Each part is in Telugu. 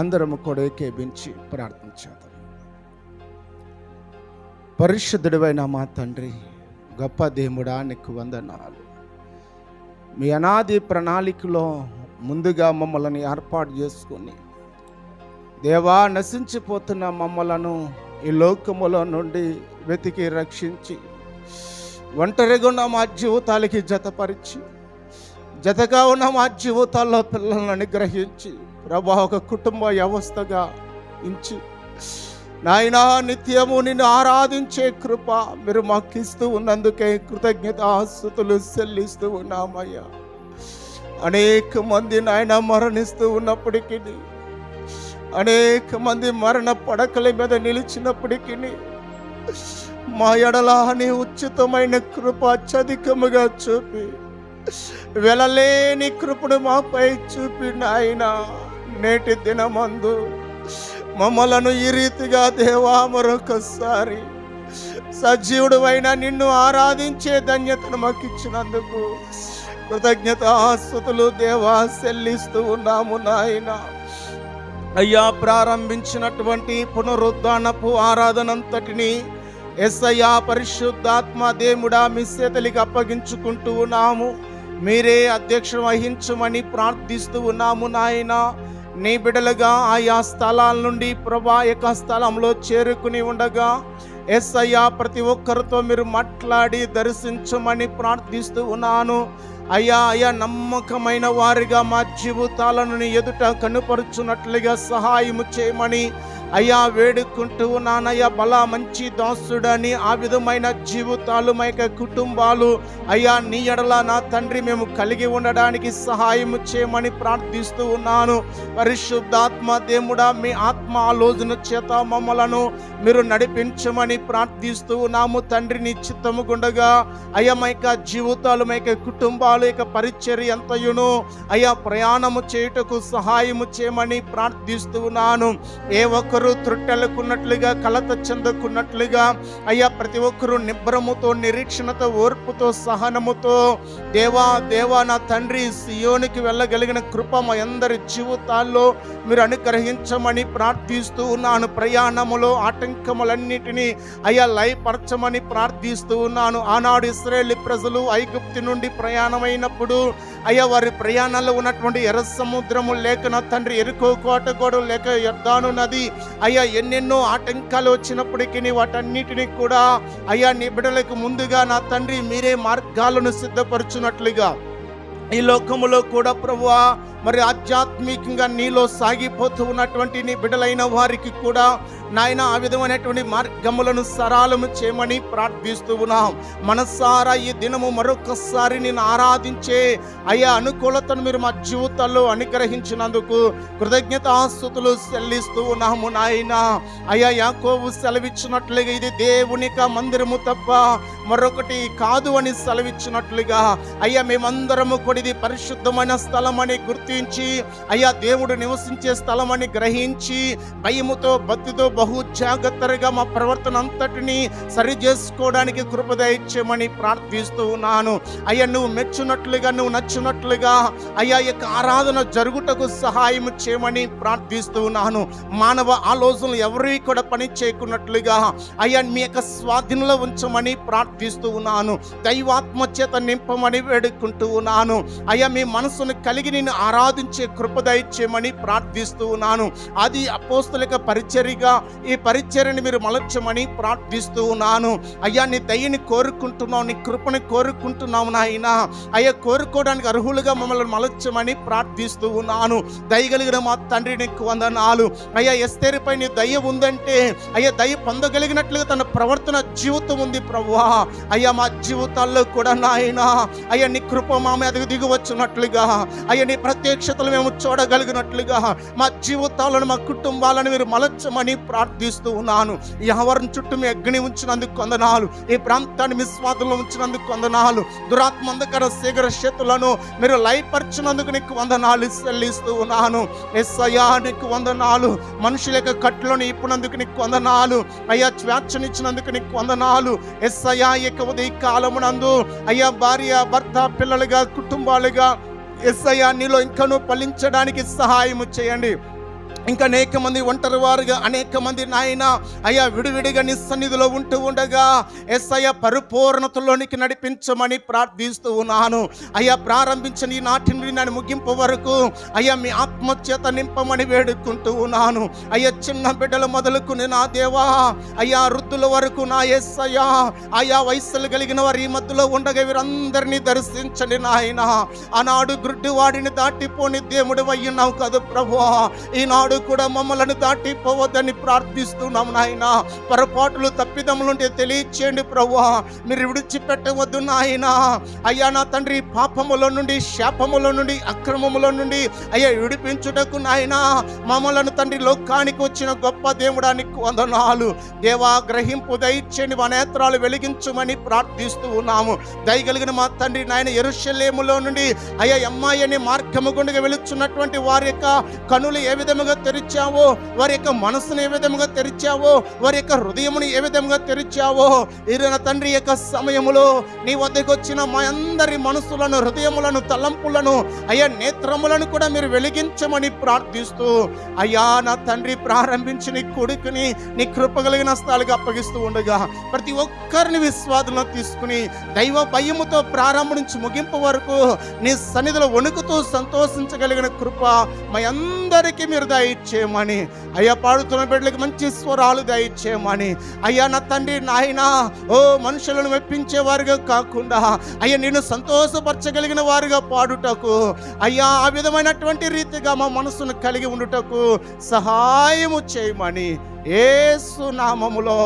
అందరము కూడా ఏకీభించి ప్రార్థించేద్దాం. పరిశుద్ధుడైన మా తండ్రి, గొప్ప దేవుడా, నీకు వందనాలు. మీ అనాది ప్రణాళికలో ముందుగా మమ్మల్ని ఏర్పాటు చేసుకొని దేవా, నశించిపోతున్న మమ్మలను ఈ లోకములో నుండి వెతికి రక్షించి ఒంటరిగా ఉన్న మా జీవితాలకి జతగా ఉన్న మా జీవితాల్లో పిల్లలను అనుగ్రహించి ప్రభా, ఒక కుటుంబ వ్యవస్థగా ఇచ్చి నాయనా, నిత్యము నిన్ను ఆరాధించే కృప మీరు మాకు ఇస్తూ ఉన్నందుకే కృతజ్ఞతాస్తుతులు చెల్లిస్తూ ఉన్నామయ్యా. అనేక మంది నాయన మరణిస్తూ ఉన్నప్పటికీ, అనేక మంది మరణ పడకల మీద నిలిచినప్పటికీ మా ఎడల నీ ఉచితమైన కృప అత్యధికముగా చూపి వెలలేని కృపను మాపై చూపి నాయన, నేటి దినమందు మమ్మలను ఈ రీతిగా దేవా మరొకసారి సజీవుడు అయిన నిన్ను ఆరాధించే ధన్యతను మాకు ఇచ్చినందుకు కృతజ్ఞతాస్తుతులు దేవా చెల్లిస్తూ ఉన్నాము నాయన. అయ్యా, ప్రారంభించినటువంటి పునరుద్ధానపు ఆరాధనంతటిని యేసయ్యా పరిశుద్ధాత్మ దేవుడా మీ చేతులకు అప్పగించుకుంటూ ఉన్నాము. మీరే అధ్యక్షత వహించమని ప్రార్థిస్తూ ఉన్నాము నాయన. నీ బిడ్డలుగా ఆయా స్థలాల నుండి ప్రభా యొక్క స్థలంలో చేరుకుని ఉండగా యేసయ్యా ప్రతి ఒక్కరితో మీరు మాట్లాడి దర్శించమని ప్రార్థిస్తూ ఉన్నాను. అయ్యా నమ్మకమైన వారిగా మా జీవితాలను నీ ఎదుట కనుపరుచున్నట్లుగా సహాయము చేయమని అయ్యా వేడుకుంటూ ఉన్నానయ్యా. బలా మంచి దాసుడని ఆ విధమైన జీవితాలు మా యొక్క కుటుంబాలు అయ్యా నీ ఎడల నా తండ్రి మేము కలిగి ఉండడానికి సహాయము చేయమని ప్రార్థిస్తూ ఉన్నాను. పరిశుద్ధాత్మ దేవుడా, మీ ఆత్మ ఆలోచన చేత మమ్మలను మీరు నడిపించమని ప్రార్థిస్తూ ఉన్నాము తండ్రి. నీ చిత్తము గుండగా అయ్యా మా యొక్క జీవితాలు, మా యొక్క కుటుంబాలు, యొక్క పరిచర్య అంతయును అయ్యా ప్రయాణము చేయుటకు సహాయము చేయమని ప్రార్థిస్తూ ఉన్నాను. ఏ ఒక్కరూ త్రుట్టెలకున్నట్లుగా, కలత చెందకున్నట్లుగా అయ్యా ప్రతి ఒక్కరూ నిబ్బరముతో, నిరీక్షణతో, ఓర్పుతో, సహనముతో దేవా నా తండ్రి సియోనికి వెళ్ళగలిగిన కృప మా అందరి జీవితాల్లో మీరు అనుగ్రహించమని ప్రార్థిస్తూ ఉన్నాను. ప్రయాణములో ఆటంకములన్నిటినీ అయ్యా లయపరచమని ప్రార్థిస్తూ ఉన్నాను. ఆనాడు ఇశ్రాయేలు ప్రజలు ఐగుప్తు నుండి ప్రయాణమైనప్పుడు అయ్యా వారి ప్రయాణాల్లో ఉన్నటువంటి ఎర్ర సముద్రము లేక నా తండ్రి ఎరుకో కోటగోడు లేక యొర్దాను నది అయ్యా ఎన్నెన్నో ఆటంకాలు వచ్చినప్పటికీ వాటన్నిటినీ కూడా అయ్యా నీ బిడ్డలకు ముందుగా నా తండ్రి మీరే మార్గాలను సిద్ధపరచున్నట్లుగా ఈ లోకములో కూడా ప్రభువా మరి ఆధ్యాత్మికంగా నీలో సాగిపోతూ ఉన్నటువంటి నీ బిడ్డలైన వారికి కూడా నాయన ఆ విధమైనటువంటి మార్గములను సరళము చేయమని ప్రార్థిస్తూ ఉన్నాం. మనసారా ఈ దినము మరొకసారి నేను ఆరాధించే అయ్యా అనుకూలతను మీరు మా జీవితాల్లో అనుగ్రహించినందుకు కృతజ్ఞతాస్తుతులు చెల్లిస్తూ ఉన్నాము నాయన. అయ్యా యాకోబు సెలవిచ్చినట్లుగా ఇది దేవునిక మందిరము తప్ప మరొకటి కాదు అని సెలవిచ్చినట్లుగా అయ్యా మేమందరము కూడా ఇది పరిశుద్ధమైన స్థలం అని గుర్తించి అయ్యా దేవుడు నివసించే స్థలం అని గ్రహించి భయముతో భక్తితో బహు జాగ్రత్తగా మా ప్రవర్తన అంతటిని సరి చేసుకోవడానికి కృప దయచేయమని ప్రార్థిస్తూ ఉన్నాను. అయ్యా నువ్వు మెచ్చున్నట్లుగా, నువ్వు నచ్చినట్లుగా అయ్యా యొక్క ఆరాధన జరుగుటకు సహాయం చేయమని ప్రార్థిస్తూ ఉన్నాను. మానవ ఆలోచనలు ఎవరి కూడా పని చేయకున్నట్లుగా అయ్యా మీ యొక్క స్వాధీనంలో ఉంచమని ప్రార్థిస్తూ ఉన్నాను. దైవాత్మ చేత నింపమని వేడుకుంటూ ఉన్నాను. అయ్యా మీ మనసును కలిగి నేను ఆరాధించే కృప దయచేయమని ప్రార్థిస్తూ ఉన్నాను. అది అపోస్తలిక పరిచర్యగా ఈ పరిచర్యని మీరు మలచమని ప్రార్థిస్తూ ఉన్నాను. అయ్యా నీ దయని కోరుకుంటున్నావు, నీ కృపని కోరుకుంటున్నావు నాయన. అయ్యా కోరుకోవడానికి అర్హులుగా మమ్మల్ని మలచమని ప్రార్థిస్తూ ఉన్నాను. దయగలిగిన మా తండ్రి నీకు వందనాలు. అయ్యా ఎస్తేరుపై నీ దయ ఉందంటే అయ్యా దయ పొందగలిగినట్లుగా తన ప్రవర్తన జీవితం ఉంది ప్రభువా. అయ్యా మా జీవితాల్లో కూడా నాయన అయ్యా నీ కృప మా మీదకు దిగువచ్చినట్లుగా అయ్యా నీ ప్రత్యక్షతలు మేము చూడగలిగినట్లుగా మా జీవితాలను, మా కుటుంబాలను మీరు మలచమని ప్రార్థిస్తూ ఉన్నాను. ఈ ఆవరణ చుట్టూ మీ అగ్ని ఉంచినందుకు వందనాలు. ఈ ప్రాంతాన్ని మీ స్వాధీనంలో ఉంచినందుకు వందనాలు. దురాత్మ అంధకార శీఘ్ర శక్తులను మీరు లయపరిచినందుకు నీకు వందనాలు చెల్లిస్తూ ఉన్నాను. యేసయ్యా నీకు వందనాలు. మనుషుల యొక్క కట్టులను ఇప్పునందుకు నీకు వందనాలు. అయ్యా స్వేచ్ఛనిచ్చినందుకు నీకు వందనాలు. యేసయ్యా యొక్క ఉదయ కాలమునందు అయ్యా భార్య, భర్త, పిల్లలుగా, కుటుంబాలుగా యేసయ్యా నీలో ఇంకనూ ఫలించడానికి సహాయము చేయండి. ఇంకా అనేక మంది ఒంటరి వారుగా, అనేక మంది నాయన అయ్యా విడివిడిగా నీ సన్నిధిలో ఉంటూ ఉండగా యేసయ్య పరిపూర్ణతలోనికి నడిపించమని ప్రార్థిస్తూ ఉన్నాను. అయ్యా ప్రారంభించిన ఈ నాటి నుండి నన్ను ముగింపు వరకు అయ్యా మీ ఆత్మచేత నింపమని వేడుకుంటూ ఉన్నాను. అయ్యా చిన్న బిడ్డలు మొదలుకుని నా దేవా, అయ్యా వృద్ధుల వరకు నా యేసయ్య, ఆయా వయస్సులు కలిగిన వారు ఈ మధ్యలో ఉండగా వీరందరినీ దర్శించండి నాయన. ఆనాడు గుడ్డి వాడిని దాటిపోని దేవుడు అయ్యున్నావు కదా ప్రభువా, ఈనాడు కూడా మమ్మల్ని దాటిపోవద్దని ప్రార్థిస్తున్నాం నాయన. పొరపాటులు తప్పిదములుంటే తెలియచేయండి ప్రభువా, మీరు విడిచిపెట్టవద్దు నాయన. అయ్యా నా తండ్రి, పాపముల నుండి, శాపముల నుండి, అక్రమముల నుండి అయ్యా విడిపించుటకు నాయన మమ్మలను తండ్రి లోకానికి వచ్చిన గొప్ప దేవుడానికి వందనాలు. దేవా గ్రహింపు దయచేయండి, మా నేత్రాలు వెలిగించమని ప్రార్థిస్తూ ఉన్నాము. దయగలిగిన మా తండ్రి నాయన, యెరూషలేములో నుండి అయ్యా అమ్మాయి అనే మార్గము గుండా వెళుచున్నటువంటి వారి యొక్క కనులు ఏ విధముగా తెరిచావో, వారి యొక్క మనసును ఏ విధముగా తెరిచావో, వారి యొక్క హృదయమును ఏ విధముగా తెరిచావో, ఈయన తండ్రి యొక్క సమయములో నీ వద్దకు వచ్చిన మా అందరి మనసులను, హృదయములను, తలంపులను అయ్యా నేత్రములను కూడా మీరు వెలిగించమని ప్రార్థిస్తూ అయ్యా నా తండ్రి ప్రారంభించి నీ కొడుకుని నీ కృప కలిగిన స్థలాలకు అప్పగిస్తూ ఉండగా ప్రతి ఒక్కరిని విశ్వాసంలో తీసుకుని దైవ భయముతో ప్రారంభం నుంచి ముగింపు వరకు నీ సన్నిధిలో వణుకుతూ సంతోషించగలిగిన కృప మా అందరికీ మీరు దయచేయమని, అయ్యా పాడుతున్న బిడ్డలకు మంచి స్వరాలు దయచేయమని, అయ్యా నా తండ్రి నాయన ఓ మనుషులను మెప్పించేవారుగా కాకుండా అయ్యా నిన్ను సంతోషపరచగలిగిన వారుగా పాడుటకు అయ్యా ఆ విధమైనటువంటి రీతిగా మా మనసును కలిగి ఉండుటకు సహాయము చేయమని యేసు నామములో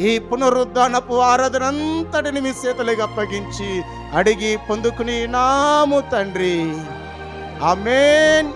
ఈ పునరుద్ధానపు ఆరాధనంతటిని మీ చేతులకు అప్పగించి అడిగి పొందుకుని నాము తండ్రి. ఆమేన్.